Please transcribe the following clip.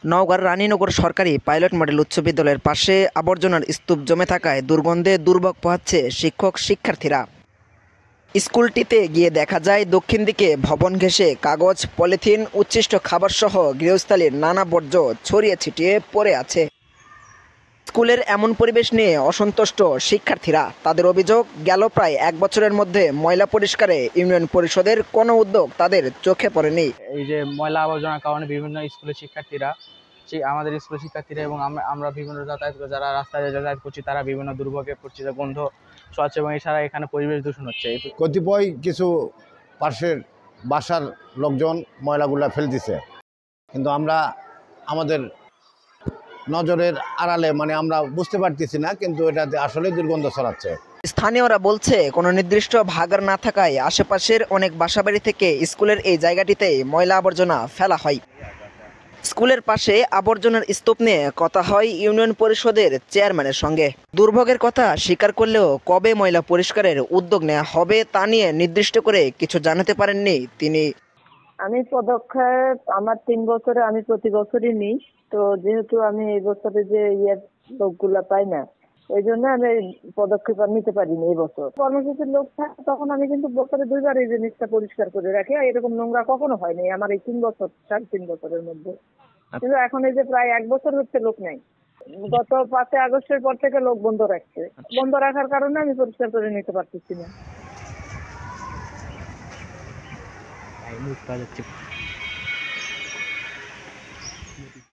নওগাঁর রানীনগর সরকারি pilot model উচ্চ বিদ্যালয়ের পাশে আবর্জনার স্তূপ জমে থাকায় দুর্গন্ধে দুর্ভোগ পোহাচ্ছে শিক্ষক শিক্ষার্থীরা। স্কুলটিতে গিয়ে দেখা যায় দক্ষিণ দিকে ভবন ঘেঁষে কাগজ, পলিথিন, উচ্ছিষ্ট খাবারসহ গৃহস্থালির নানা বর্জ্য ছড়িয়ে ছিটিয়ে পড়ে আছে। স্কুলের এমন পরিবেশ নিয়ে অসন্তুষ্ট শিক্ষার্থীরা। তাদের অভিযোগ, গেল প্রায় ১ বছরের মধ্যে ময়লা পরিষ্কারে ইউনিয়ন পরিষদের কোনো উদ্যোগ তাদের চোখে পড়েনি। এই যে ময়লা আবর্জনার কারণে বিভিন্ন স্কুলের শিক্ষার্থীরা, আমাদের স্কুলের শিক্ষার্থীরা এবং আমরা বিভিন্ন যারা রাস্তায় যাতায়াত করছি তারা বিভিন্ন দুর্ভোগে পড়ছি, যে গন্ধ ছড়াচ্ছে এবং এছাড়া এখানে পরিবেশ দূষণ হচ্ছে। কতিপয় কিছু পাশের বাসার লোকজন ময়লাগুলা ফেলতেছে, কিন্তু আমরা আমাদের নজরের আড়ালে আমরা বুঝতে পারতেছি না, কিন্তু এটাতে আসলে দুর্গন্ধ ছড়াচ্ছে। স্থানীয়রা বলছে, কোনো নির্দিষ্ট ভাগার না থাকায় আশেপাশের অনেক বাসাবাড়ি থেকে স্কুলের এই জায়গাটিতে ময়লা আবর্জনা ফেলা হয়। স্কুলের পাশে আবর্জনার স্তূপ নিয়ে কথা হয় ইউনিয়ন পরিষদের চেয়ারম্যানের সঙ্গে। দুর্ভোগের কথা স্বীকার করলেও কবে ময়লা পরিষ্কারের উদ্যোগ নেওয়া হবে তা নিয়ে নির্দিষ্ট করে কিছু জানাতে পারেননি তিনি। আমি পদক্ষেপ আমার ৩ বছরে আমি প্রতি বছরই নিই। তো যেহেতু আমি এই বছরে যে লোকগুলা পাই না, ওই জন্য আমি পদক্ষেপ আর নিতে পারিনি এই বছর। কর্মসূচির লোক থাকে তখন আমি কিন্তু বছরে ২ বার এই জিনিসটা পরিষ্কার করে রাখি। এরকম নোংরা কখনো হয়নি আমার এই ৩ বছর ৩.৫ বছরের মধ্যে। কিন্তু এখন এই যে প্রায় ১ বছর হচ্ছে লোক নাই। গত ৫ই আগস্টের পর থেকে লোক বন্ধ রাখছে। বন্ধ রাখার কারণে আমি পরিষ্কার করে নিতে পারতেছি না।